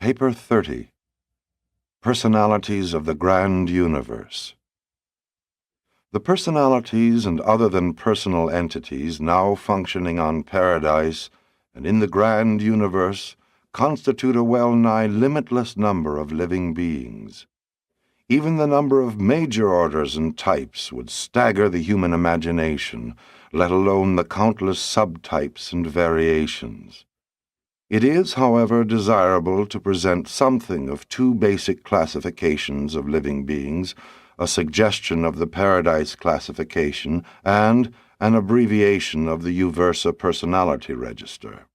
Paper 30. Personalities of the Grand Universe. The personalities and other than personal entities now functioning on Paradise and in the Grand Universe constitute a well-nigh limitless number of living beings. Even the number of major orders and types would stagger the human imagination, let alone the countless subtypes and variations. It is, however, desirable to present something of two basic classifications of living beings, a suggestion of the Paradise classification, and an abbreviation of the Uversa personality register.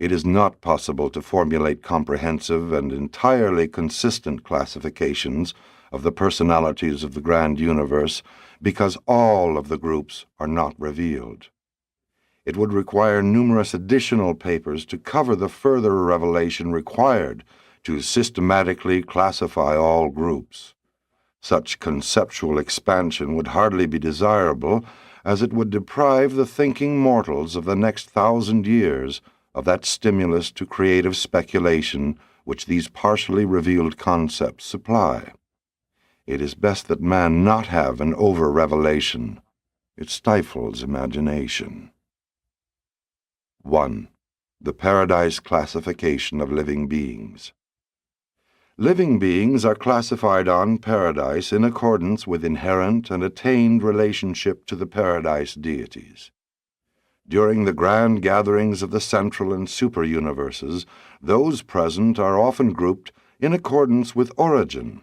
It is not possible to formulate comprehensive and entirely consistent classifications of the personalities of the Grand Universe because all of the groups are not revealed. It would require numerous additional papers to cover the further revelation required to systematically classify all groups. Such conceptual expansion would hardly be desirable, as it would deprive the thinking mortals of the next 1,000 years of that stimulus to creative speculation which these partially revealed concepts supply. It is best that man not have an over-revelation. It stifles imagination. 1. The Paradise classification of living beings. Living beings are classified on Paradise in accordance with inherent and attained relationship to the Paradise deities. During the grand gatherings of the Central and Superuniverses, those present are often grouped in accordance with origin,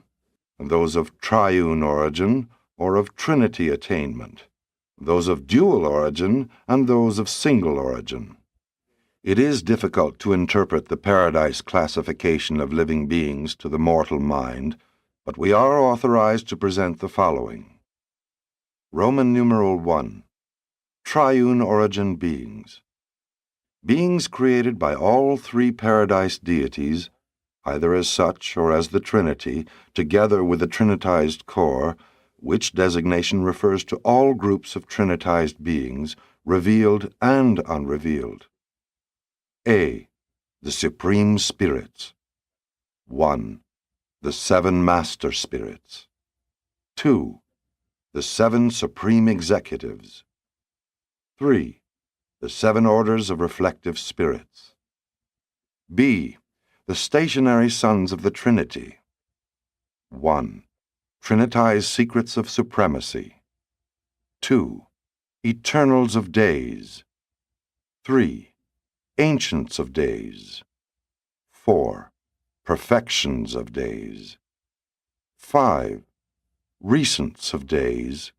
those of triune origin or of Trinity attainment, those of dual origin and those of single origin. It is difficult to interpret the Paradise classification of living beings to the mortal mind, but we are authorized to present the following. Roman numeral 1. Triune origin beings. Beings created by all three Paradise deities, either as such or as the Trinity, together with the Trinitized core, which designation refers to all groups of Trinitized beings, revealed and unrevealed. A. The Supreme Spirits. 1. The Seven Master Spirits. 2. The Seven Supreme Executives. 3. The Seven Orders of Reflective Spirits. B. The Stationary Sons of the Trinity. 1. Trinitized Secrets of Supremacy. 2. Eternals of Days. 3. Ancients of Days. 4. Perfections of Days. 5. Recents of Days.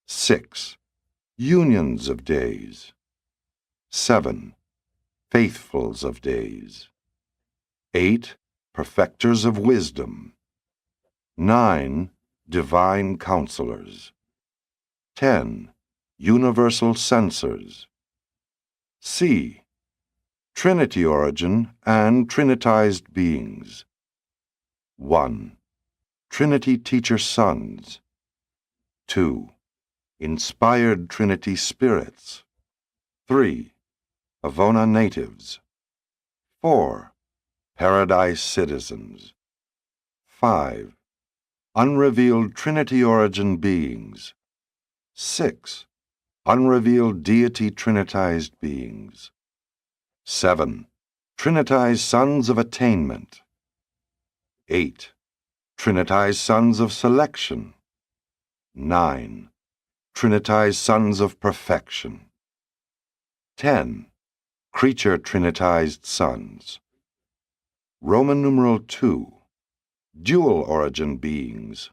6. Unions of Days. 7. Faithfuls of Days. 8. Perfecters of Wisdom. 9. Divine Counselors. 10. Universal Censors. C. Trinity origin and Trinitized beings. 1. Trinity teacher sons. 2. Inspired Trinity spirits. 3. Avona natives. 4. Paradise citizens. 5. Unrevealed Trinity origin beings. 6. Unrevealed deity Trinitized beings. 7. Trinitized Sons of Attainment. 8. Trinitized Sons of Selection. 9. Trinitized Sons of Perfection. 10. Creature Trinitized Sons. Roman numeral 2. Dual origin beings.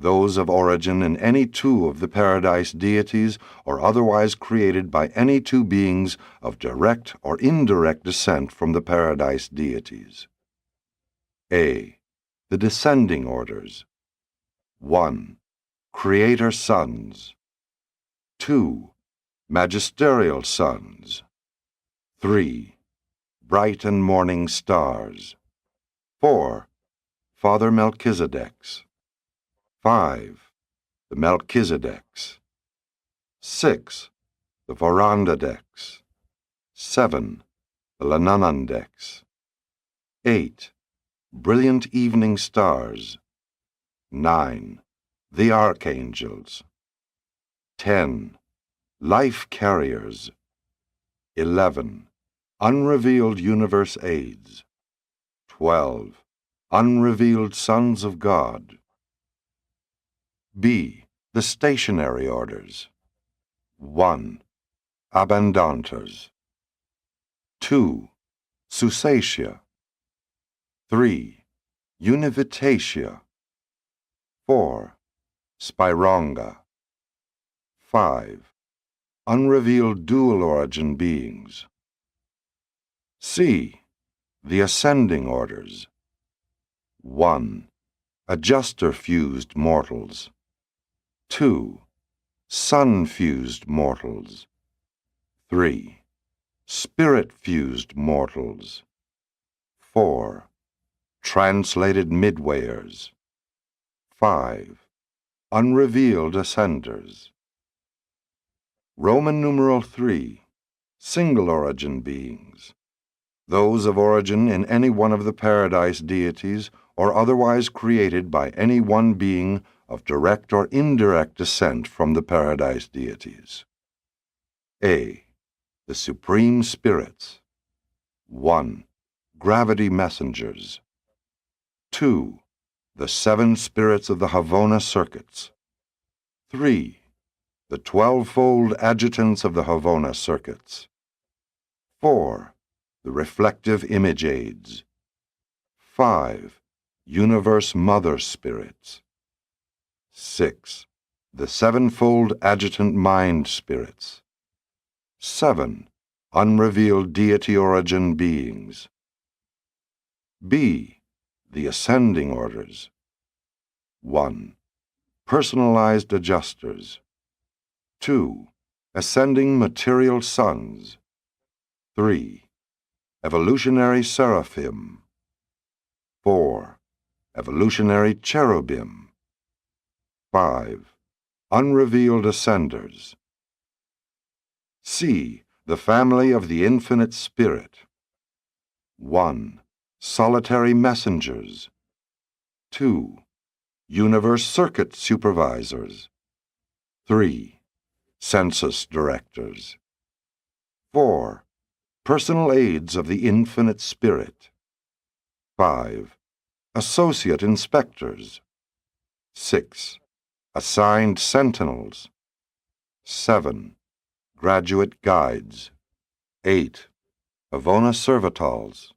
Those of origin in any two of the Paradise deities or otherwise created by any two beings of direct or indirect descent from the Paradise deities. A. The Descending Orders. 1. Creator Sons. 2. Magisterial Sons. 3. Bright and Morning Stars. 4. Father Melchizedeks. 5. The Melchizedeks. 6. The Vorandadeks. 7. The Lananandeks. 8. Brilliant evening stars. 9. The archangels. 10. Life carriers. 11. Unrevealed universe aids. 12. Unrevealed sons of God. B. The stationary orders. 1. Abundantes. 2. Susatia. 3. Univitatia. 4. Spironga. 5. Unrevealed dual origin beings. C. The ascending orders. 1. Adjuster-fused mortals. 2. Sun-fused mortals. 3. Spirit-fused mortals. 4. Translated midwayers. 5. Unrevealed ascenders. Roman numeral 3. Single origin beings. Those of origin in any one of the paradise deities or otherwise created by any one being of direct or indirect descent from the paradise deities. A. The Supreme Spirits. 1. Gravity Messengers. 2. The 7 Spirits of the Havona Circuits. 3. The 12-fold Adjutants of the Havona Circuits. 4. The Reflective Image Aids. 5. Universe Mother Spirits. 6. The 7-fold Adjutant Mind Spirits. 7. Unrevealed Deity Origin Beings. B. The Ascending Orders. 1. Personalized Adjusters. 2. Ascending Material Sons. 3. Evolutionary Seraphim. 4. Evolutionary Cherubim. 5. Unrevealed Ascenders. C. The Family of the Infinite Spirit. 1. Solitary Messengers. 2. Universe Circuit Supervisors. 3. Census Directors. 4. Personal Aids of the Infinite Spirit. 5. Associate Inspectors. 6. Assigned Sentinels. 7. Graduate Guides. 8. Havona Servitals.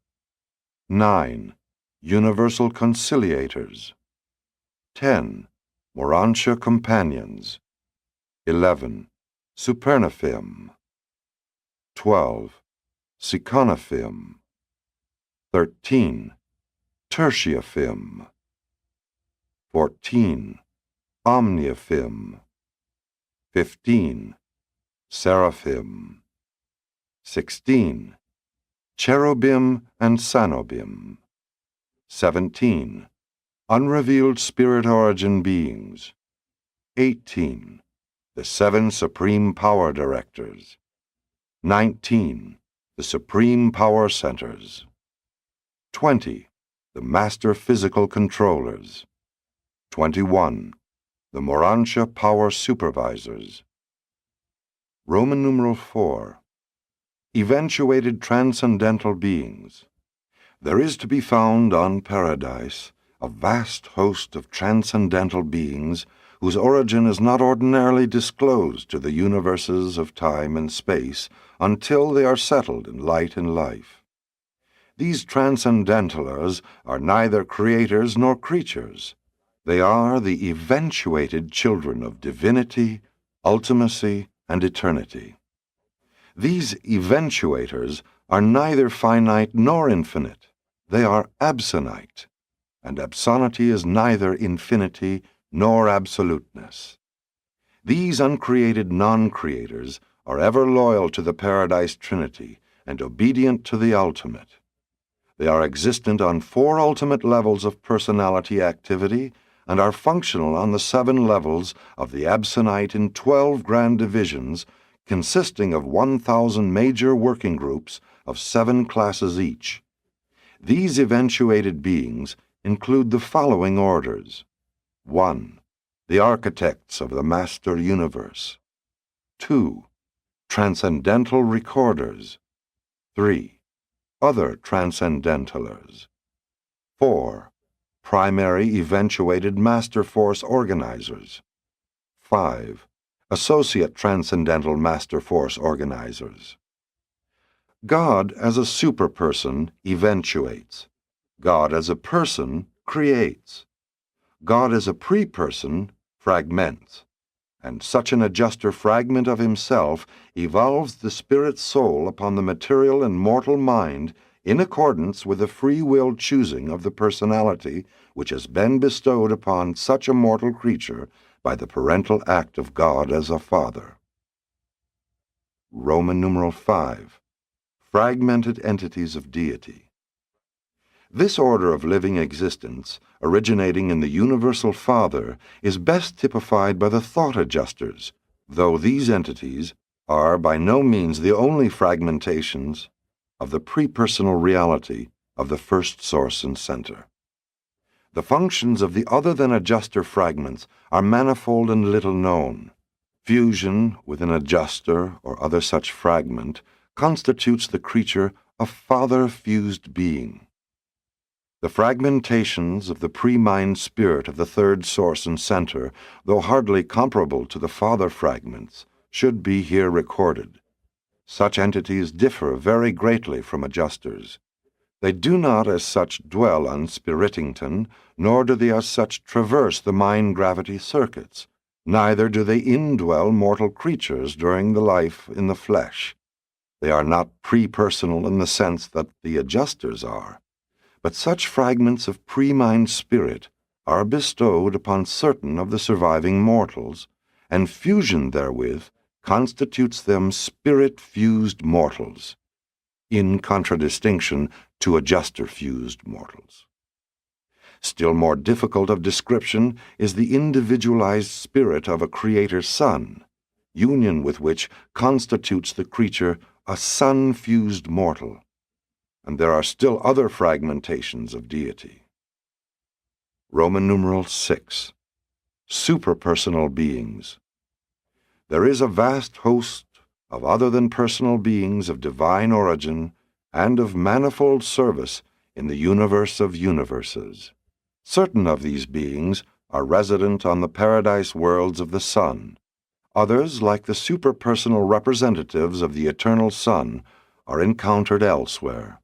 9. Universal Conciliators. 10. Urantia Companions. 11. Superuniverses. 12. Seconophim. 13. Tertiaphim. 14. Omniaphim. 15. Seraphim. 16. Cherubim and Sanobim. 17. Unrevealed Spirit Origin Beings. 18. The 7 Supreme Power Directors. 19. The Supreme Power Centers. 20. The Master Physical Controllers. 21. The Urantia Power Supervisors. Roman numeral 4. Eventuated Transcendental Beings. There is to be found on Paradise a vast host of transcendental beings whose origin is not ordinarily disclosed to the universes of time and space until they are settled in light and life. These transcendentalers are neither creators nor creatures. They are the eventuated children of divinity, ultimacy, and eternity. These eventuators are neither finite nor infinite. They are absonite, and absonity is neither infinity nor absoluteness. These uncreated non-creators are ever loyal to the Paradise Trinity and obedient to the ultimate. They are existent on 4 ultimate levels of personality activity and are functional on the 7 levels of the absonite in 12 grand divisions consisting of 1,000 major working groups of 7 classes each. These eventuated beings include the following orders. 1. The architects of the master universe. 2. Transcendental recorders. 3. Other transcendentalers. 4. Primary eventuated master force organizers. 5. Associate transcendental master force organizers. God as a superperson eventuates. God as a person creates. God as a pre-person fragments. And such an adjuster fragment of himself evolves the spirit soul upon the material and mortal mind in accordance with the free will choosing of the personality which has been bestowed upon such a mortal creature by the parental act of God as a Father. Roman numeral 5. Fragmented entities of deity. This order of living existence, originating in the Universal Father, is best typified by the thought adjusters, though these entities are by no means the only fragmentations of the pre-personal reality of the first source and center. The functions of the other-than-adjuster fragments are manifold and little known. Fusion with an adjuster or other such fragment constitutes the creature a father-fused being. The fragmentations of the pre-mind spirit of the third source and center, though hardly comparable to the father fragments, should be here recorded. Such entities differ very greatly from adjusters. They do not as such dwell on Spiritington, nor do they as such traverse the mind-gravity circuits. Neither do they indwell mortal creatures during the life in the flesh. They are not pre-personal in the sense that the adjusters are. But such fragments of pre-mind spirit are bestowed upon certain of the surviving mortals, and fusion therewith constitutes them spirit-fused mortals, in contradistinction to adjuster-fused mortals. Still more difficult of description is the individualized spirit of a Creator Son, union with which constitutes the creature a sun-fused mortal. And there are still other fragmentations of deity. Roman numeral 6. Superpersonal beings. There is a vast host of other-than-personal beings of divine origin and of manifold service in the universe of universes. Certain of these beings are resident on the paradise worlds of the sun. Others, like the superpersonal representatives of the eternal Son, are encountered elsewhere.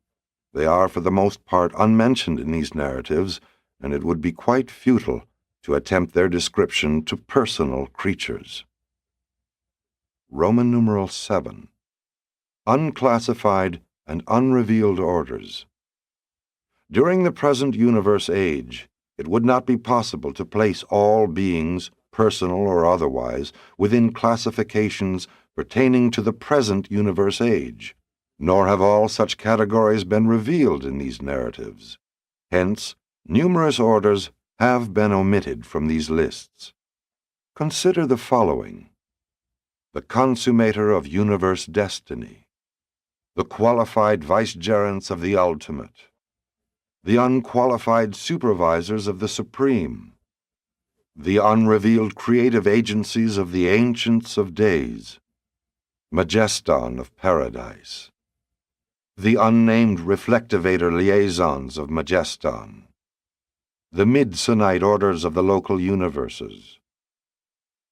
They are for the most part unmentioned in these narratives, and it would be quite futile to attempt their description to personal creatures. Roman numeral 7. Unclassified and unrevealed orders. During the present universe age, it would not be possible to place all beings, personal or otherwise, within classifications pertaining to the present universe age. Nor have all such categories been revealed in these narratives. Hence, numerous orders have been omitted from these lists. Consider the following: the consummator of universe destiny, the qualified vicegerents of the ultimate, the unqualified supervisors of the supreme, the unrevealed creative agencies of the ancients of days, Majeston of paradise, the unnamed reflectivator liaisons of Majeston, the mid-sonite orders of the local universes.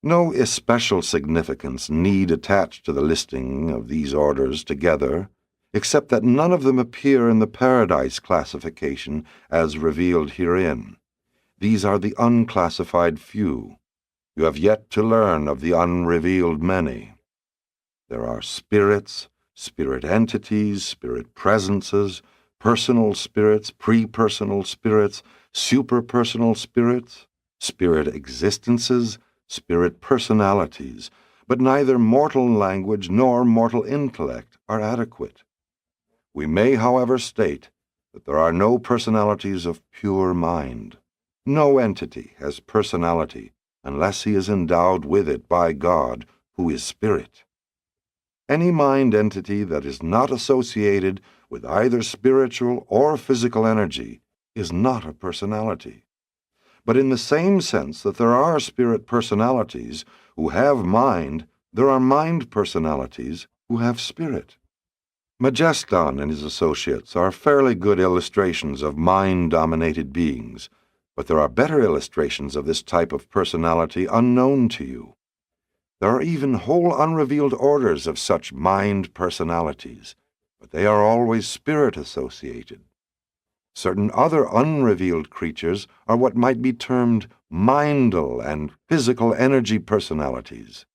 No especial significance need attach to the listing of these orders together, except that none of them appear in the paradise classification as revealed herein. These are the unclassified few. You have yet to learn of the unrevealed many. There are spirits, spirit entities, spirit presences, personal spirits, pre-personal spirits, superpersonal spirits, spirit existences, spirit personalities, but neither mortal language nor mortal intellect are adequate. We may, however, state that there are no personalities of pure mind. No entity has personality unless he is endowed with it by God, who is spirit. Any mind entity that is not associated with either spiritual or physical energy is not a personality. But in the same sense that there are spirit personalities who have mind, there are mind personalities who have spirit. Majeston and his associates are fairly good illustrations of mind-dominated beings, but there are better illustrations of this type of personality unknown to you. There are even whole unrevealed orders of such mind personalities, but they are always spirit-associated. Certain other unrevealed creatures are what might be termed mindal and physical energy personalities.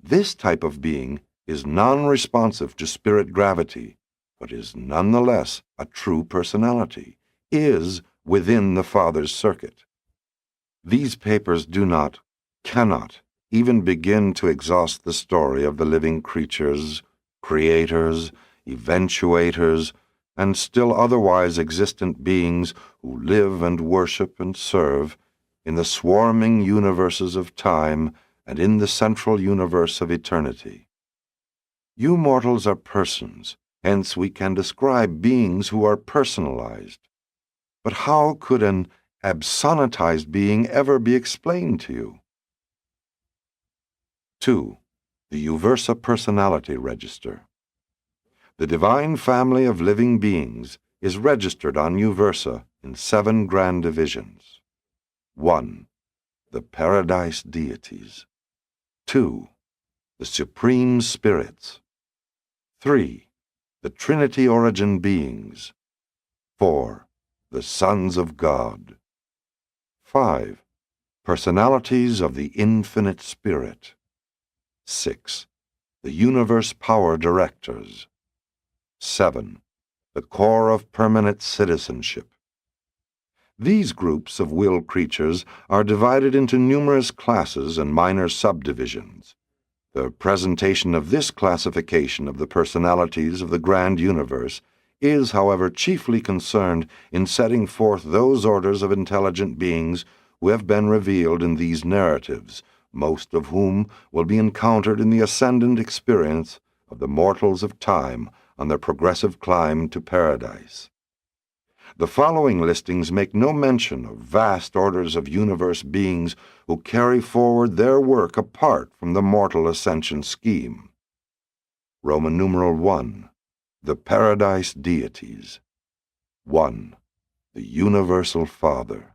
This type of being is non-responsive to spirit gravity, but is nonetheless a true personality, is within the Father's circuit. These papers cannot even begin to exhaust the story of the living creatures, creators, eventuators, and still otherwise existent beings who live and worship and serve in the swarming universes of time and in the central universe of eternity. You mortals are persons, hence we can describe beings who are personalized. But how could an absonitized being ever be explained to you? 2. The Uversa Personality Register. The divine family of living beings is registered on Uversa in 7 grand divisions. 1. The Paradise Deities. 2. The Supreme Spirits. 3. The Trinity Origin Beings. 4. The Sons of God. 5. Personalities of the Infinite Spirit. 6. The Universe Power Directors. 7. The Core of Permanent Citizenship. These groups of will creatures are divided into numerous classes and minor subdivisions. The presentation of this classification of the personalities of the grand universe is, however, chiefly concerned in setting forth those orders of intelligent beings who have been revealed in these narratives, most of whom will be encountered in the ascendant experience of the mortals of time on their progressive climb to paradise. The following listings make no mention of vast orders of universe beings who carry forward their work apart from the mortal ascension scheme. Roman numeral 1. The Paradise Deities. 1. The Universal Father.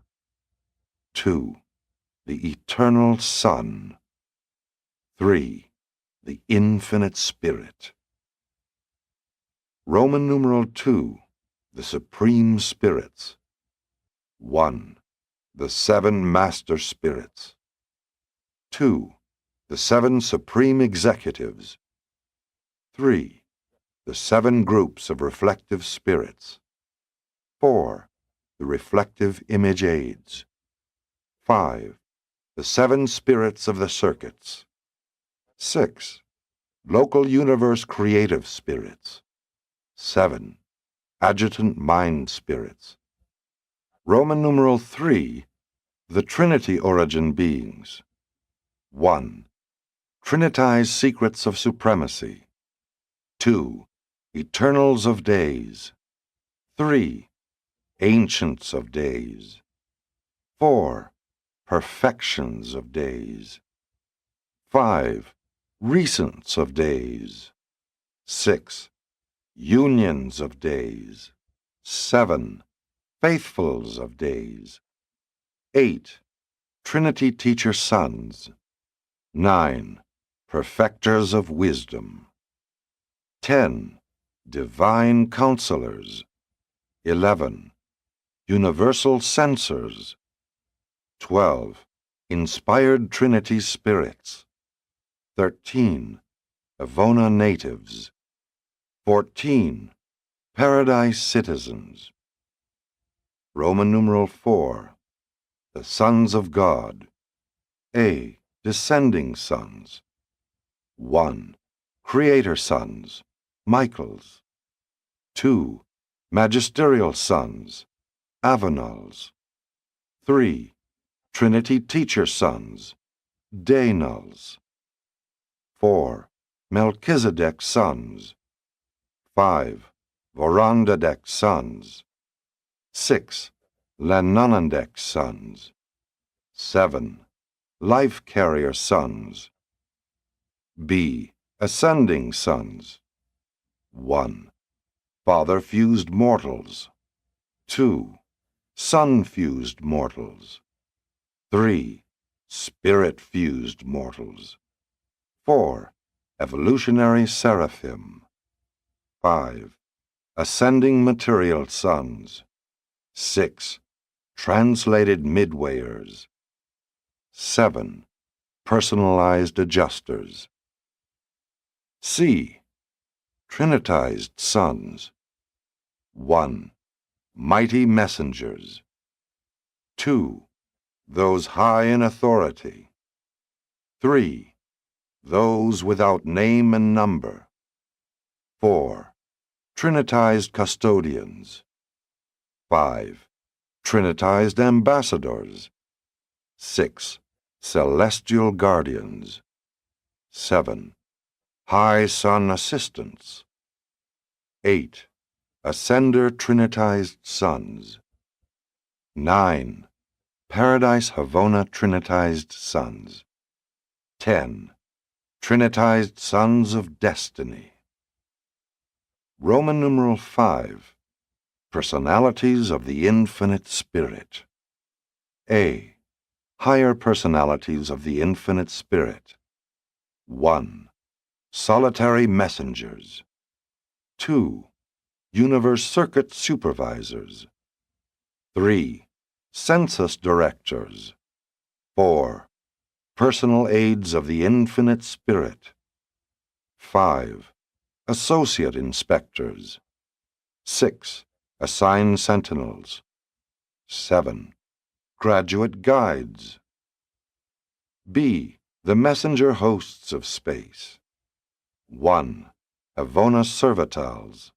2. The Eternal Son. 3. The Infinite Spirit. Roman numeral 2. The Supreme Spirits. 1. The 7 Master Spirits. 2. The 7 Supreme Executives. 3. The 7 Groups of Reflective Spirits. 4. The Reflective Image Aids. 5. The 7 Spirits of the Circuits. 6. Local Universe Creative Spirits. 7. Adjutant Mind Spirits. Roman numeral 3. The Trinity Origin Beings. 1. Trinitized Secrets of Supremacy. 2. Eternals of Days. 3. Ancients of Days. 4. Perfections of Days. 5. Recents of Days. 6. Unions of Days. 7. Faithfuls of Days. 8. Trinity Teacher Sons. 9. Perfecters of Wisdom. 10. Divine Counselors. 11. Universal Censors. 12. Inspired Trinity Spirits. 13. Avona Natives. 14. Paradise Citizens. Roman numeral 4. The Sons of God. A. Descending Sons. 1. Creator Sons, Michaels. 2. Magisterial Sons, Avenals. 3. Trinity Teacher Sons, Daynals. 4. Melchizedek Sons. 5. Vorondadek sons. 6. Lanonandek sons. 7. Life carrier sons. B. Ascending sons. 1. Father-fused mortals. 2. Sun-fused mortals. 3. Spirit-fused mortals. 4. Evolutionary seraphim. 5. Ascending material sons. 6. Translated midwayers. 7. Personalized adjusters. C. Trinitized sons. 1. Mighty messengers. 2. Those high in authority. 3. Those without name and number. 4. Trinitized custodians. 5. Trinitized ambassadors. 6. Celestial guardians. 7. High Sun assistants. 8. Ascender Trinitized sons. 9. Paradise Havona Trinitized sons. 10. Trinitized sons of destiny. Roman numeral 5. Personalities of the Infinite Spirit. A. Higher personalities of the Infinite Spirit. 1. Solitary messengers. 2. Universe circuit supervisors. 3. Census directors. 4. Personal aides of the Infinite Spirit. 5. Associate inspectors. 6. Assigned sentinels. 7. Graduate guides. B. The messenger hosts of space. 1. Havona servitals.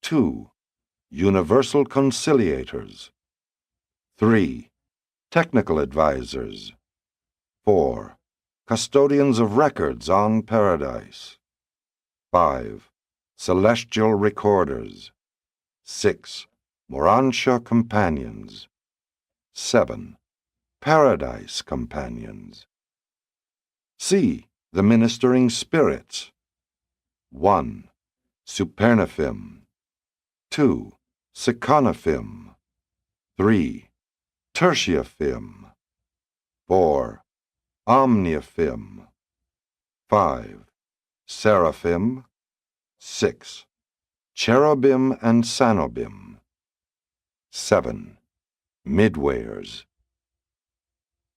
2. Universal conciliators. 3. Technical advisors. 4. Custodians of records on Paradise. 5. Celestial recorders. 6. Urantia companions. 7. Paradise companions. C. The ministering spirits. 1. Superuniverses. 2. Seconiverses. 3. Tertiariverses. 4. Omniverses. 5. Seraphim. 6. Cherubim and Sanobim. 7. Midwayers.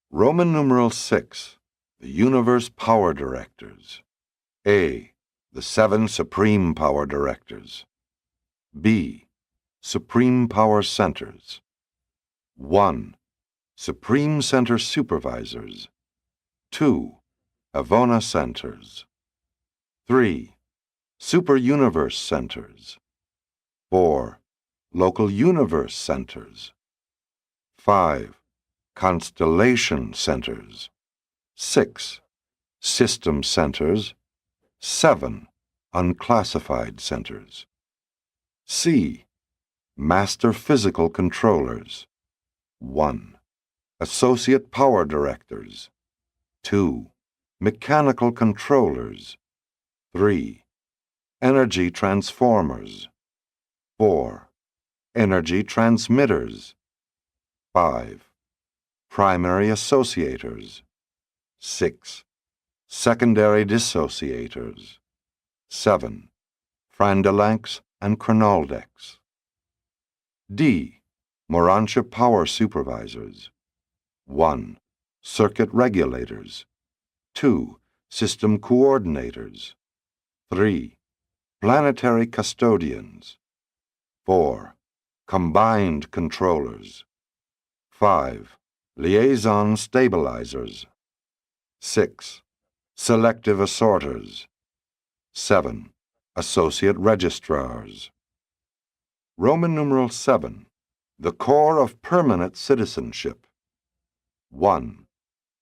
Roman numeral 6. The Universe Power Directors. A. The 7 Supreme Power Directors. B. Supreme Power Centers. 1. Supreme Center Supervisors. 2. Havona Centers. 3. Superuniverse Centers. 4. Local Universe Centers. 5. Constellation Centers. 6. System Centers. 7. Unclassified Centers. C. Master Physical Controllers. 1. Associate Power Directors. 2. Mechanical Controllers. 3. Energy Transformers. 4. Energy Transmitters. 5. Primary Associators. 6. Secondary Dissociators. 7. Frandalanks and Chronoldecs. D. Urantia Power Supervisors. 1. Circuit Regulators. 2. System Coordinators. 3. Planetary Custodians. 4. Combined Controllers. 5. Liaison Stabilizers. 6. Selective Assorters. 7. Associate Registrars. Roman numeral 7. The Core of Permanent Citizenship. 1.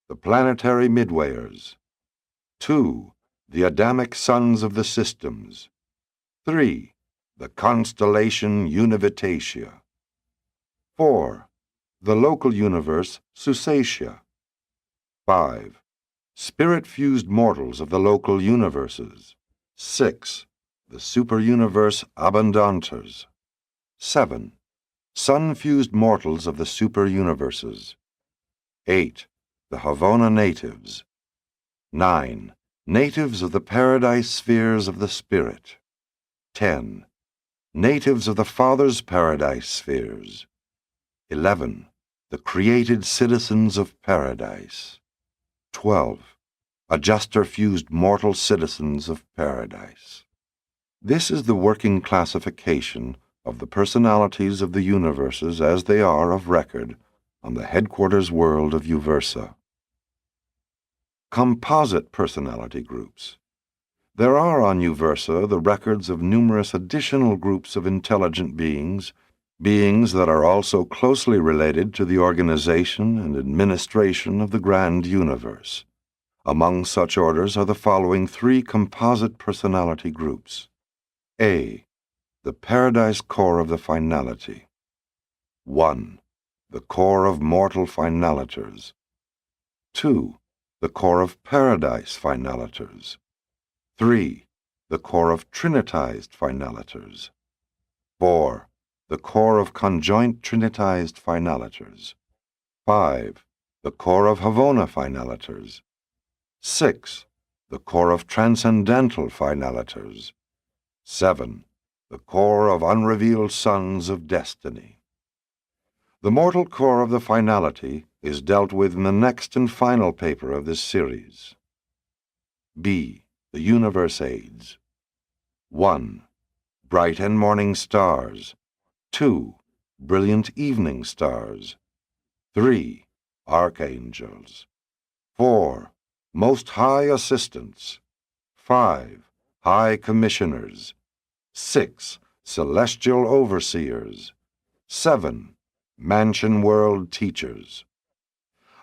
The Planetary Midwayers. 2. The Adamic Sons of the Systems. 3. the constellation Univitatia. 4. The local universe Susatia. 5. Spirit-fused mortals of the local universes. 6. The superuniverse Abundantes. 7. Sun-fused mortals of the superuniverses. 8. The Havona natives. 9. Natives of the paradise spheres of the spirit. 10. Natives of the Father's paradise spheres. 11. The created citizens of paradise. 12. Adjuster-fused mortal citizens of paradise. This is the working classification of the personalities of the universes as they are of record on the headquarters world of Uversa. Composite personality groups. There are on Uversa the records of numerous additional groups of intelligent beings, beings that are also closely related to the organization and administration of the grand universe. Among such orders are the following 3 composite personality groups. A. The Paradise Core of the Finality. 1. The Core of Mortal Finalators. 2. The Core of Paradise Finalators. 3. The Core of Trinitized Finalators. 4. The Core of Conjoint Trinitized Finalators. 5. The Core of Havona Finalators. 6. The Core of Transcendental Finalators. 7. The Core of Unrevealed Sons of Destiny. The mortal core of the finality is dealt with in the next and final paper of this series. B. The Universe Aids. 1. Bright and morning stars. 2. Brilliant evening stars. 3. Archangels. 4. Most High Assistants. 5. High Commissioners. 6. Celestial Overseers. 7. Mansion World Teachers.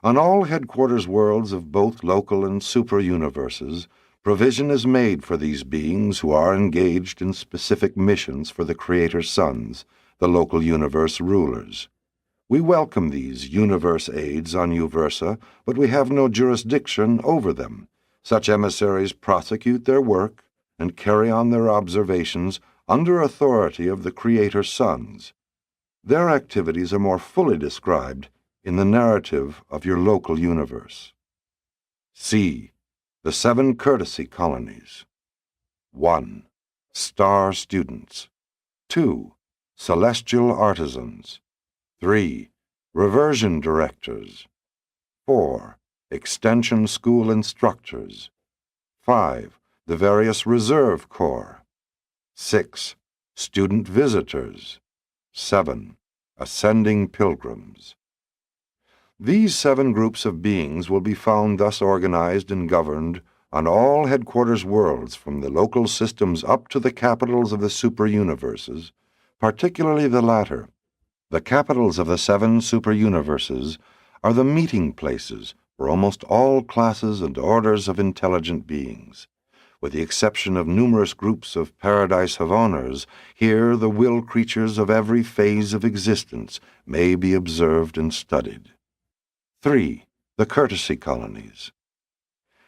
On all headquarters worlds of both local and super-universes, provision is made for these beings who are engaged in specific missions for the Creator's sons, the local universe rulers. We welcome these universe aids on Uversa, but we have no jurisdiction over them. Such emissaries prosecute their work and carry on their observations under authority of the Creator's sons. Their activities are more fully described in the narrative of your local universe. C. The 7 Courtesy Colonies. 1. Star Students. 2. Celestial Artisans. 3. Reversion Directors. 4. Extension School Instructors. 5. The various Reserve Corps. 6. Student Visitors. 7. Ascending Pilgrims. These 7 groups of beings will be found thus organized and governed on all headquarters worlds from the local systems up to the capitals of the super-universes, particularly the latter. The capitals of the 7 super-universes are the meeting places for almost all classes and orders of intelligent beings. With the exception of numerous groups of paradise Havoners, here the will creatures of every phase of existence may be observed and studied. 3. The Courtesy Colonies.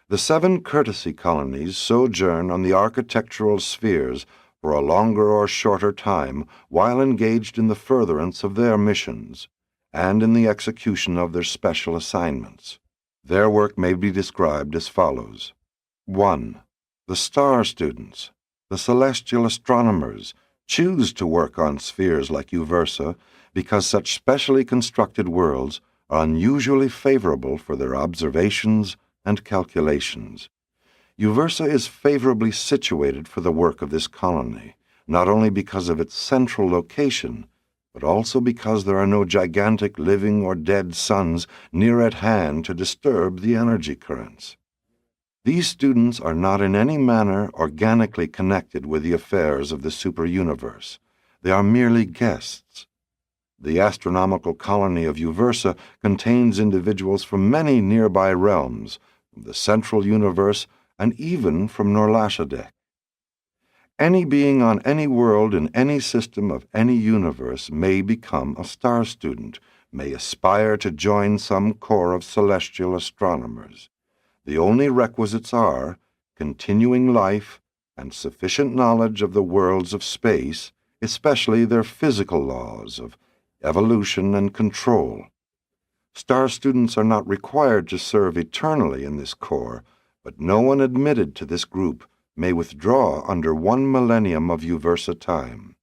The 7 Courtesy Colonies sojourn on the architectural spheres for a longer or shorter time while engaged in the furtherance of their missions and in the execution of their special assignments. Their work may be described as follows. 1. The star students, the celestial astronomers, choose to work on spheres like Uversa because such specially constructed worlds are unusually favorable for their observations and calculations. Uversa is favorably situated for the work of this colony, not only because of its central location, but also because there are no gigantic living or dead suns near at hand to disturb the energy currents. These students are not in any manner organically connected with the affairs of the super-universe. They are merely guests. The astronomical colony of Uversa contains individuals from many nearby realms, from the central universe, and even from Norlashadek. Any being on any world in any system of any universe may become a star student, may aspire to join some corps of celestial astronomers. The only requisites are continuing life and sufficient knowledge of the worlds of space, especially their physical laws of evolution and control. Star students are not required to serve eternally in this corps, but no one admitted to this group may withdraw under 1 millennium of Uversa time.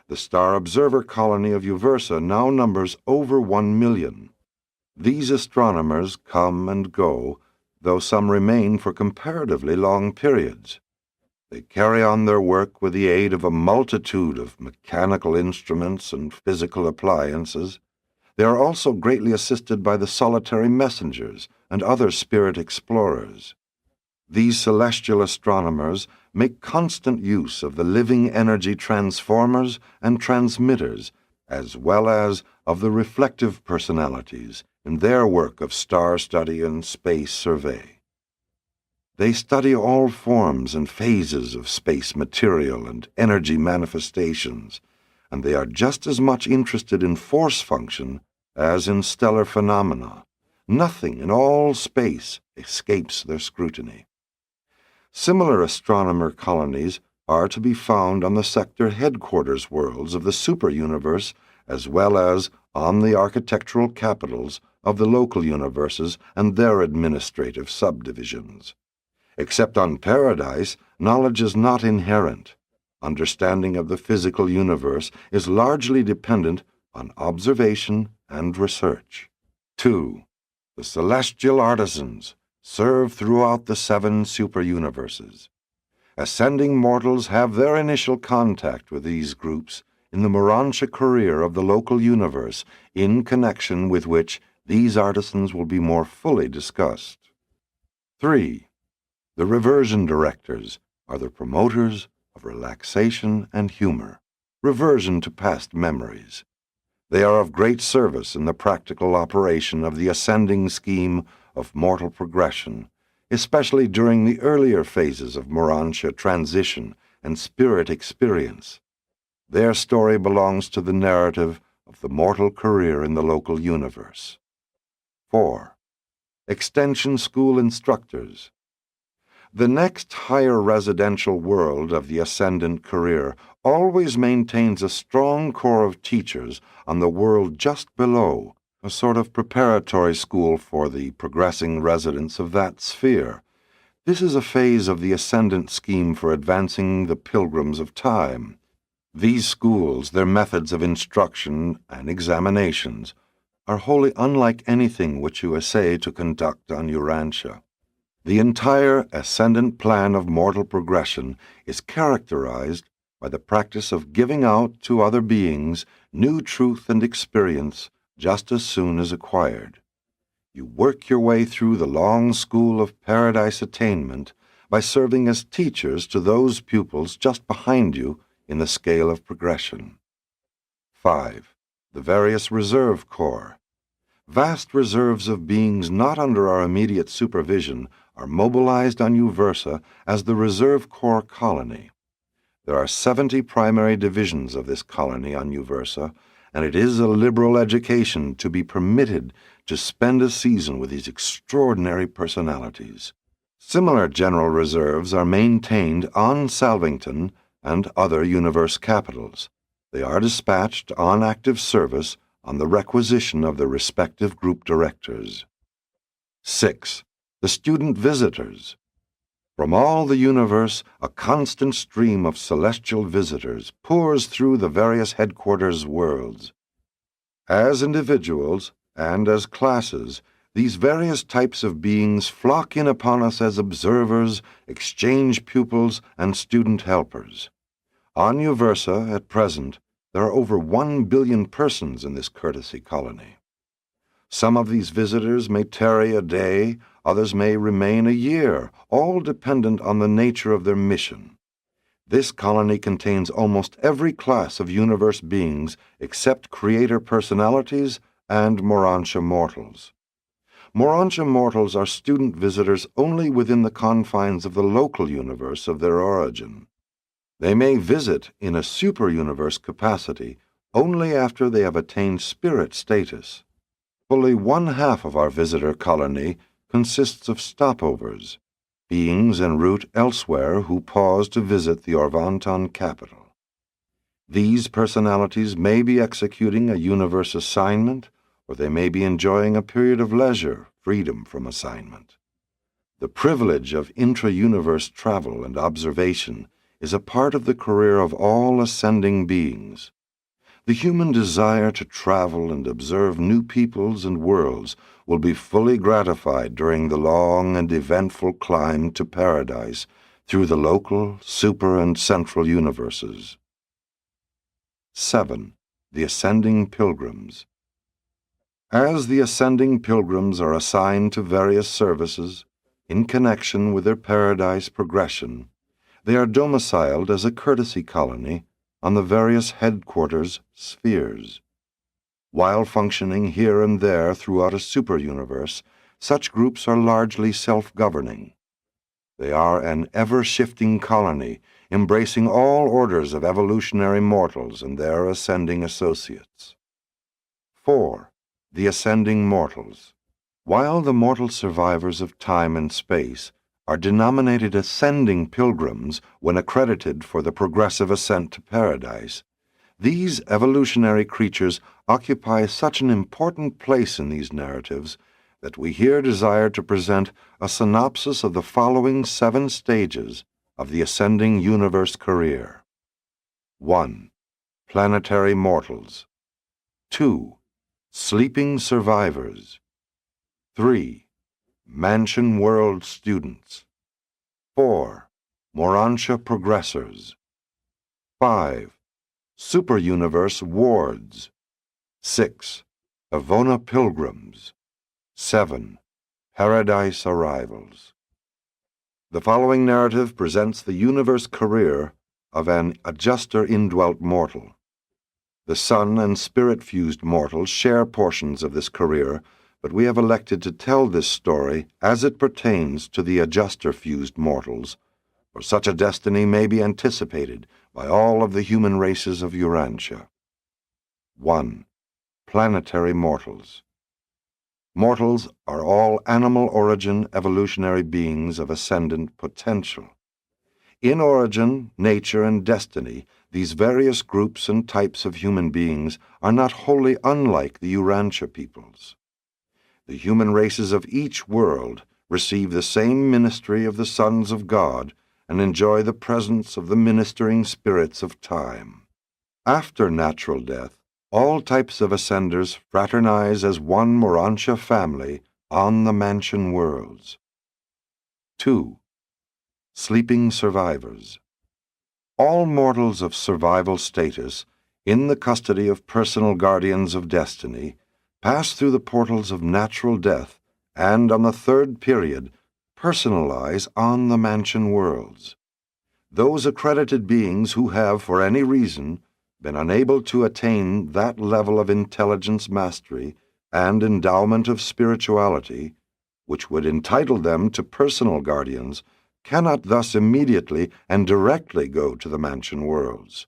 The Star Observer colony of Uversa now numbers over 1 million. These astronomers come and go, though some remain for comparatively long periods. They carry on their work with the aid of a multitude of mechanical instruments and physical appliances. They are also greatly assisted by the solitary messengers and other spirit explorers. These celestial astronomers make constant use of the living energy transformers and transmitters, as well as of the reflective personalities in their work of star study and space survey. They study all forms and phases of space material and energy manifestations, and they are just as much interested in force function as in stellar phenomena. Nothing in all space escapes their scrutiny. Similar astronomer colonies are to be found on the sector headquarters worlds of the superuniverse, as well as on the architectural capitals of the local universes and their administrative subdivisions. Except on Paradise, knowledge is not inherent. Understanding of the physical universe is largely dependent on observation and research. 2. The celestial artisans serve throughout the 7 superuniverses. Ascending mortals have their initial contact with these groups in the Urantia career of the local universe, in connection with which these artisans will be more fully discussed. 3. The reversion directors are the promoters of relaxation and humor, reversion to past memories. They are of great service in the practical operation of the ascending scheme of mortal progression, especially during the earlier phases of Urantia transition and spirit experience. Their story belongs to the narrative of the mortal career in the local universe. 4. Extension School Instructors. The next higher residential world of the ascendant career always maintains a strong corps of teachers on the world just below, a sort of preparatory school for the progressing residents of that sphere. This is a phase of the ascendant scheme for advancing the pilgrims of time. These schools, their methods of instruction and examinations, are wholly unlike anything which you essay to conduct on Urantia. The entire ascendant plan of mortal progression is characterized by the practice of giving out to other beings new truth and experience just as soon as acquired. You work your way through the long school of paradise attainment by serving as teachers to those pupils just behind you in the scale of progression. 5. The various reserve corps. Vast reserves of beings not under our immediate supervision are mobilized on Uversa as the Reserve Corps colony. There are 70 primary divisions of this colony on Uversa, and it is a liberal education to be permitted to spend a season with these extraordinary personalities. Similar general reserves are maintained on Salvington and other universe capitals. They are dispatched on active service on the requisition of the respective group directors. 6. The student visitors. From all the universe, a constant stream of celestial visitors pours through the various headquarters worlds. As individuals and as classes, these various types of beings flock in upon us as observers, exchange pupils, and student helpers. On Uversa, at present, there are over 1 billion persons in this courtesy colony. Some of these visitors may tarry a day, others may remain a year, all dependent on the nature of their mission. This colony contains almost every class of universe beings except creator personalities and Urantia mortals. Urantia mortals are student visitors only within the confines of the local universe of their origin. They may visit in a superuniverse capacity only after they have attained spirit status. Fully 1/2 of our visitor colony consists of stopovers, beings en route elsewhere who pause to visit the Orvanton capital. These personalities may be executing a universe assignment, or they may be enjoying a period of leisure, freedom from assignment. The privilege of intra-universe travel and observation is a part of the career of all ascending beings. The human desire to travel and observe new peoples and worlds will be fully gratified during the long and eventful climb to paradise through the local, super, and central universes. 7. The Ascending Pilgrims. As the ascending pilgrims are assigned to various services in connection with their paradise progression, they are domiciled as a courtesy colony on the various headquarters spheres. While functioning here and there throughout a superuniverse, such groups are largely self-governing. They are an ever-shifting colony, embracing all orders of evolutionary mortals and their ascending associates. 4. The Ascending Mortals. While the mortal survivors of time and space are denominated ascending pilgrims when accredited for the progressive ascent to paradise, these evolutionary creatures occupy such an important place in these narratives that we here desire to present a synopsis of the following 7 stages of the ascending universe career. 1. Planetary mortals. 2. Sleeping survivors. 3. Mansion world students. 4. Urantia progressors. 5. Superuniverse wards. 6. Avona pilgrims. 7. Paradise arrivals. The following narrative presents the universe career of an adjuster indwelt mortal. The sun and spirit-fused mortals share portions of this career, but we have elected to tell this story as it pertains to the adjuster-fused mortals, for such a destiny may be anticipated by all of the human races of Urantia. 1. Planetary mortals. Mortals are all animal-origin evolutionary beings of ascendant potential. In origin, nature, and destiny, these various groups and types of human beings are not wholly unlike the Urantia peoples. The human races of each world receive the same ministry of the sons of God and enjoy the presence of the ministering spirits of time. After natural death, all types of ascenders fraternize as one Urantia family on the mansion worlds. 2. Sleeping survivors. All mortals of survival status, in the custody of personal guardians of destiny, pass through the portals of natural death and, on the 3rd period, personalize on the mansion worlds. Those accredited beings who have, for any reason, been unable to attain that level of intelligence mastery and endowment of spirituality, which would entitle them to personal guardians, cannot thus immediately and directly go to the mansion worlds.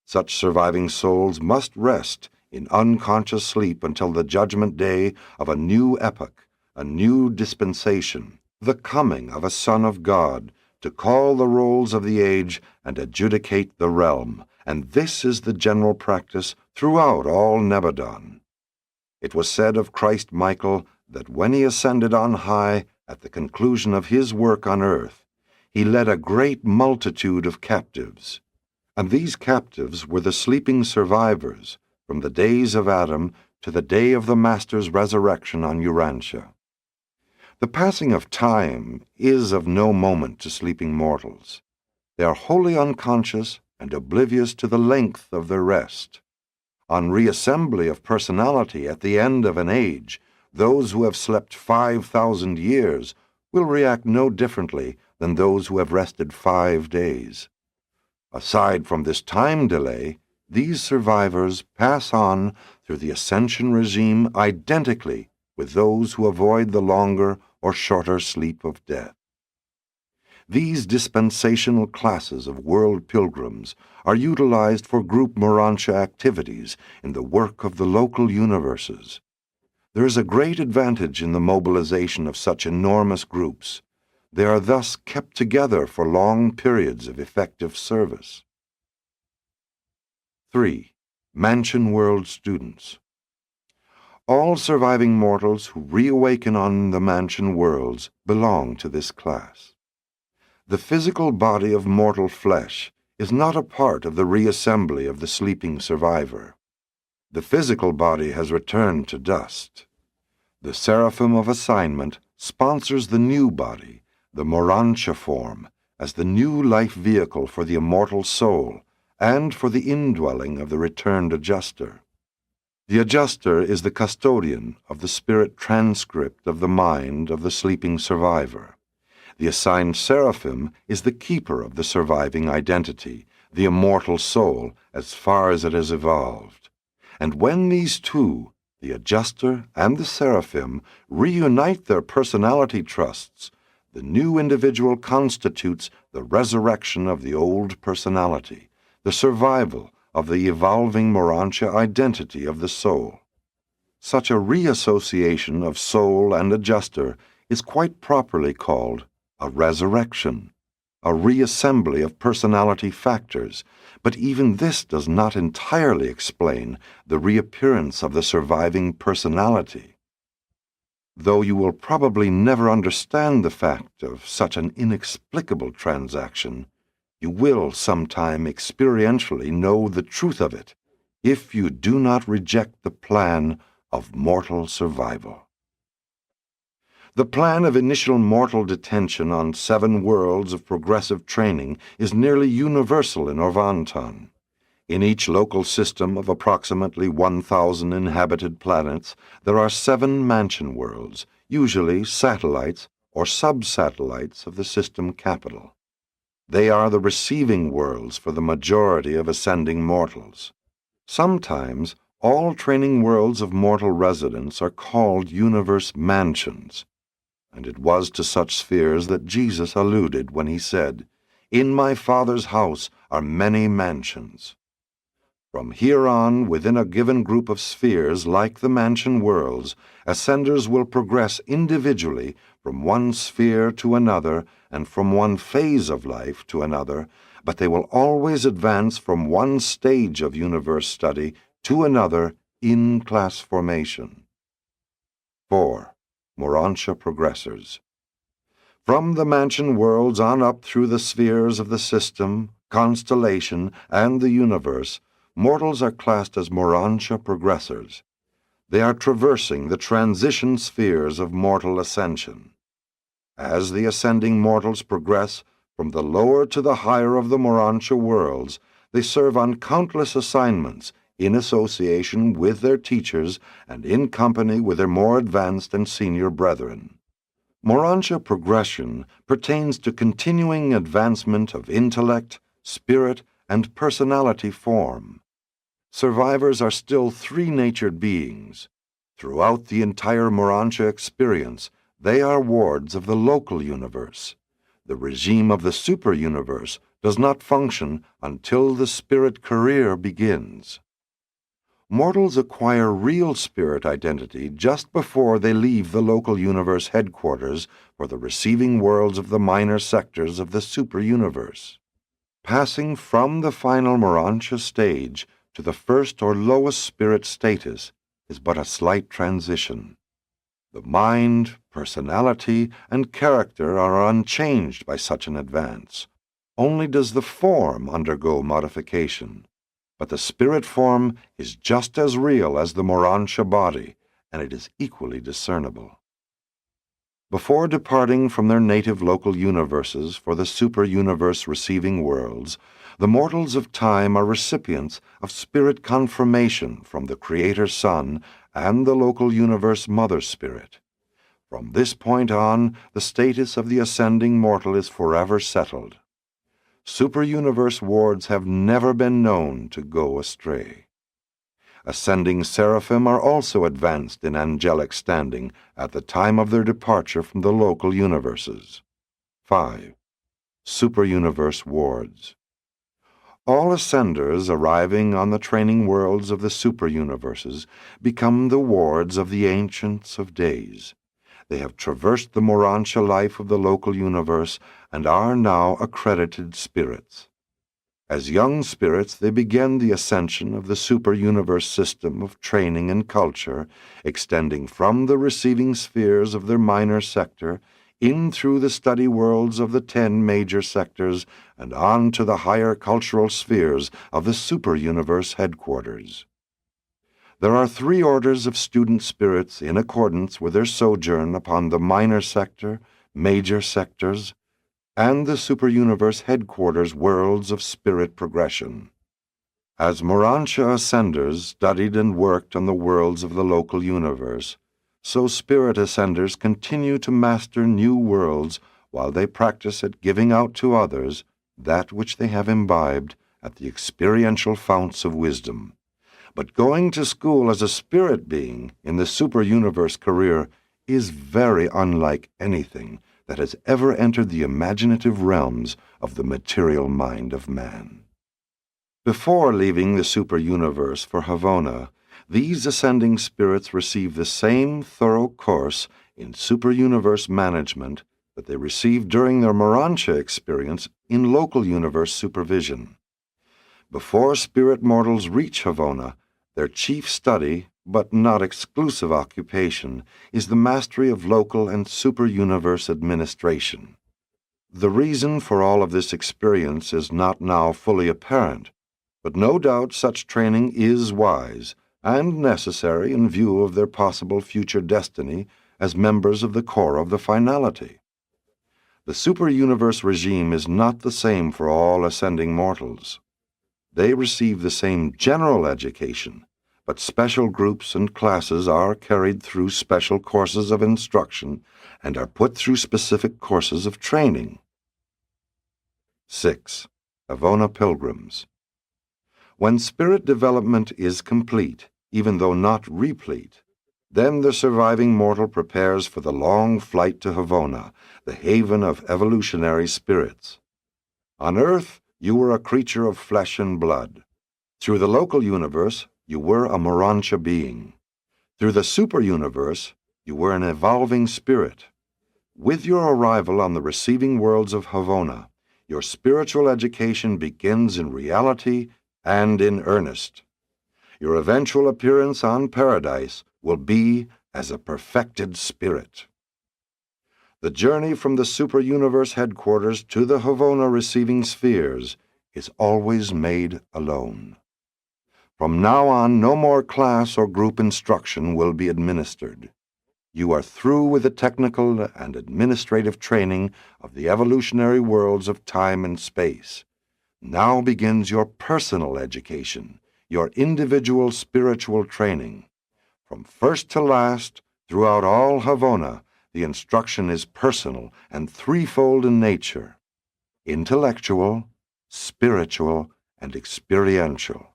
Such surviving souls must rest in unconscious sleep until the judgment day of a new epoch, a new dispensation, the coming of a Son of God, to call the rolls of the age and adjudicate the realm, and this is the general practice throughout all Nebadon. It was said of Christ Michael that when he ascended on high at the conclusion of his work on earth, he led a great multitude of captives, and these captives were the sleeping survivors from the days of Adam to the day of the Master's resurrection on Urantia. The passing of time is of no moment to sleeping mortals. They are wholly unconscious and oblivious to the length of their rest. On reassembly of personality at the end of an age, those who have slept 5,000 years will react no differently than those who have rested 5 days. Aside from this time delay, these survivors pass on through the ascension regime identically with those who avoid the longer or shorter sleep of death. These dispensational classes of world pilgrims are utilized for group Urantia activities in the work of the local universes. There is a great advantage in the mobilization of such enormous groups. They are thus kept together for long periods of effective service. 3. Mansion World Students. All surviving mortals who reawaken on the mansion worlds belong to this class. The physical body of mortal flesh is not a part of the reassembly of the sleeping survivor. The physical body has returned to dust. The seraphim of assignment sponsors the new body, the Urantia form, as the new life vehicle for the immortal soul and for the indwelling of the returned adjuster. The adjuster is the custodian of the spirit transcript of the mind of the sleeping survivor. The assigned seraphim is the keeper of the surviving identity, the immortal soul, as far as it has evolved. And when these two, the adjuster and the seraphim, reunite their personality trusts, the new individual constitutes the resurrection of the old personality, the survival of the evolving Urantia identity of the soul. Such a reassociation of soul and adjuster is quite properly called a resurrection, a reassembly of personality factors, but even this does not entirely explain the reappearance of the surviving personality. Though you will probably never understand the fact of such an inexplicable transaction, you will sometime experientially know the truth of it if you do not reject the plan of mortal survival. The plan of initial mortal detention on 7 worlds of progressive training is nearly universal in Orvanton. In each local system of approximately 1,000 inhabited planets, there are 7 mansion worlds, usually satellites or sub-satellites of the system capital. They are the receiving worlds for the majority of ascending mortals. Sometimes, all training worlds of mortal residents are called universe mansions, and it was to such spheres that Jesus alluded when he said, "In my Father's house are many mansions." From here on, within a given group of spheres like the mansion worlds, ascenders will progress individually from one sphere to another and from one phase of life to another, but they will always advance from one stage of universe study to another in class formation. 4. Urantia progressors. From the mansion worlds on up through the spheres of the system, constellation, and the universe, mortals are classed as Urantia progressors. They are traversing the transition spheres of mortal ascension. As the ascending mortals progress from the lower to the higher of the Urantia worlds, they serve on countless assignments in association with their teachers and in company with their more advanced and senior brethren. Urantia progression pertains to continuing advancement of intellect, spirit, and personality form. Survivors are still 3-natured beings. Throughout the entire Urantia experience, they are wards of the local universe. The regime of the superuniverse does not function until the spirit career begins. Mortals acquire real spirit identity just before they leave the local universe headquarters for the receiving worlds of the minor sectors of the superuniverse. Passing from the final Urantia stage to the first or lowest spirit status is but a slight transition. The mind, personality, and character are unchanged by such an advance. Only does the form undergo modification. But the spirit form is just as real as the Urantia body, and it is equally discernible. Before departing from their native local universes for the superuniverse receiving worlds, the mortals of time are recipients of spirit confirmation from the Creator Son and the local universe Mother Spirit. From this point on, the status of the ascending mortal is forever settled. Superuniverse wards have never been known to go astray. Ascending seraphim are also advanced in angelic standing at the time of their departure from the local universes. 5. Superuniverse wards. All ascenders arriving on the training worlds of the superuniverses become the wards of the Ancients of Days. They have traversed the Urantia life of the local universe and are now accredited spirits. As young spirits, they begin the ascension of the superuniverse system of training and culture, extending from the receiving spheres of their minor sector in through the study worlds of the 10 major sectors and on to the higher cultural spheres of the superuniverse headquarters. There are 3 orders of student spirits in accordance with their sojourn upon the minor sector, major sectors, and the superuniverse headquarters worlds of spirit progression. As Urantia ascenders studied and worked on the worlds of the local universe, so spirit ascenders continue to master new worlds while they practice at giving out to others that which they have imbibed at the experiential founts of wisdom. But going to school as a spirit being in the superuniverse career is very unlike anything that has ever entered the imaginative realms of the material mind of man. Before leaving the superuniverse for Havona, these ascending spirits receive the same thorough course in superuniverse management that they received during their Urantia experience in local universe supervision. Before spirit mortals reach Havona, their chief study, but not exclusive occupation, is the mastery of local and superuniverse administration. The reason for all of this experience is not now fully apparent, but no doubt such training is wise and necessary in view of their possible future destiny as members of the core of the finality. The superuniverse regime is not the same for all ascending mortals. They receive the same general education, but special groups and classes are carried through special courses of instruction and are put through specific courses of training. 6. Havona Pilgrims. When spirit development is complete, even though not replete, then the surviving mortal prepares for the long flight to Havona, the haven of evolutionary spirits. On Earth, you were a creature of flesh and blood. Through the local universe, you were a Urantia being. Through the superuniverse, you were an evolving spirit. With your arrival on the receiving worlds of Havona, your spiritual education begins in reality and in earnest. Your eventual appearance on Paradise will be as a perfected spirit. The journey from the superuniverse headquarters to the Havona receiving spheres is always made alone. From now on, no more class or group instruction will be administered. You are through with the technical and administrative training of the evolutionary worlds of time and space. Now begins your personal education, your individual spiritual training. From first to last, throughout all Havona, the instruction is personal and threefold in nature: intellectual, spiritual, and experiential.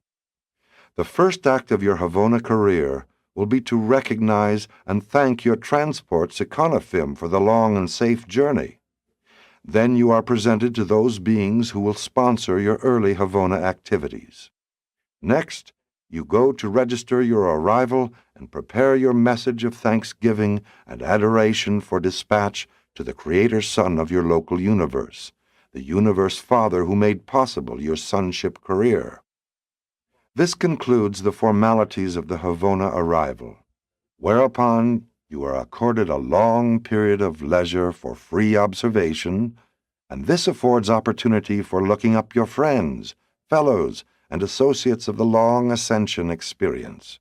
The first act of your Havona career will be to recognize and thank your transport's econofim for the long and safe journey. Then you are presented to those beings who will sponsor your early Havona activities. Next, you go to register your arrival and prepare your message of thanksgiving and adoration for dispatch to the Creator Son of your local universe, the Universe Father who made possible your sonship career. This concludes the formalities of the Havona arrival, whereupon you are accorded a long period of leisure for free observation, and this affords opportunity for looking up your friends, fellows, and associates of the long ascension experience.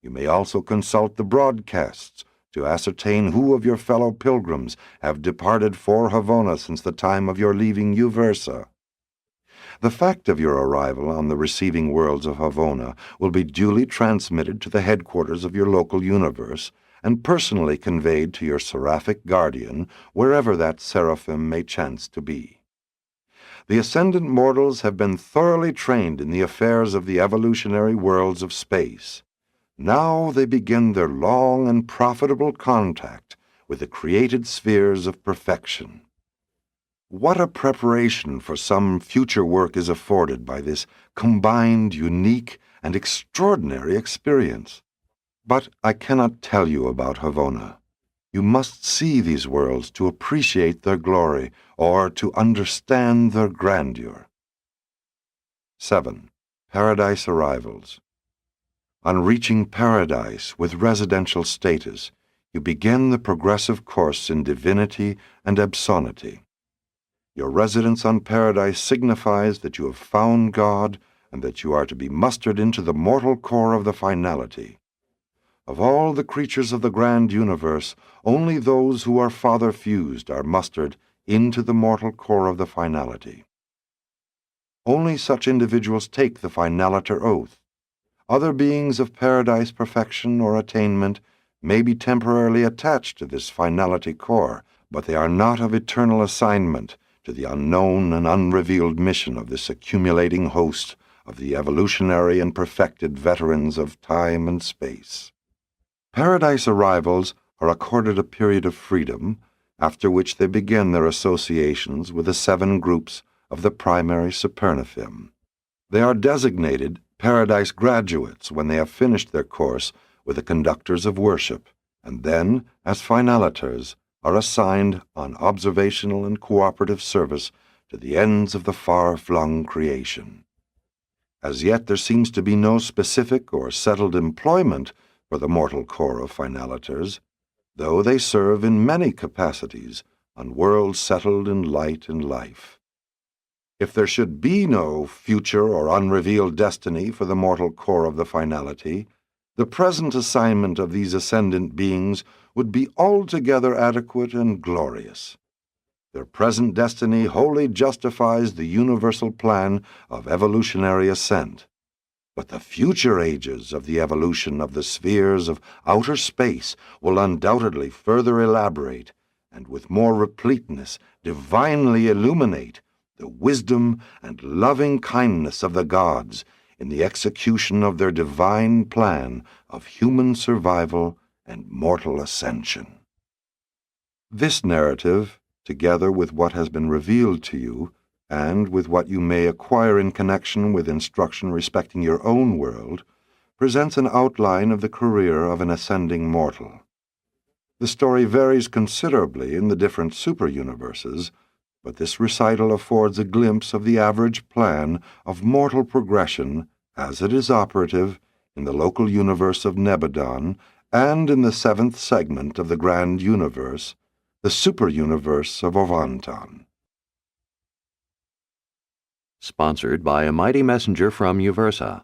You may also consult the broadcasts to ascertain who of your fellow pilgrims have departed for Havona since the time of your leaving Uversa. The fact of your arrival on the receiving worlds of Havona will be duly transmitted to the headquarters of your local universe and personally conveyed to your seraphic guardian, wherever that seraphim may chance to be. The ascendant mortals have been thoroughly trained in the affairs of the evolutionary worlds of space. Now they begin their long and profitable contact with the created spheres of perfection. What a preparation for some future work is afforded by this combined, unique, and extraordinary experience. But I cannot tell you about Havona. You must see these worlds to appreciate their glory or to understand their grandeur. 7. Paradise Arrivals. On reaching paradise with residential status, you begin the progressive course in divinity and absoluty. Your residence on paradise signifies that you have found God and that you are to be mustered into the mortal core of the finality. Of all the creatures of the grand universe, only those who are father-fused are mustered into the mortal core of the finality. Only such individuals take the finaliter oath. Other beings of paradise perfection or attainment may be temporarily attached to this finality core, but they are not of eternal assignment to the unknown and unrevealed mission of this accumulating host of the evolutionary and perfected veterans of time and space. Paradise arrivals are accorded a period of freedom, after which they begin their associations with the 7 groups of the primary Superuniverses. They are designated Paradise graduates when they have finished their course with the conductors of worship, and then, as finaliters, are assigned on observational and cooperative service to the ends of the far-flung creation. As yet there seems to be no specific or settled employment for the mortal core of finaliters, though they serve in many capacities on worlds settled in light and life. If there should be no future or unrevealed destiny for the mortal core of the finality, the present assignment of these ascendant beings would be altogether adequate and glorious. Their present destiny wholly justifies the universal plan of evolutionary ascent. But the future ages of the evolution of the spheres of outer space will undoubtedly further elaborate, and with more repleteness divinely illuminate the wisdom and loving kindness of the gods in the execution of their divine plan of human survival and mortal ascension. This narrative, together with what has been revealed to you, and with what you may acquire in connection with instruction respecting your own world, presents an outline of the career of an ascending mortal. The story varies considerably in the different superuniverses, but this recital affords a glimpse of the average plan of mortal progression as it is operative in the local universe of Nebadon and in the 7th segment of the grand universe, the superuniverse of Urantia. Sponsored by a mighty messenger from Uversa.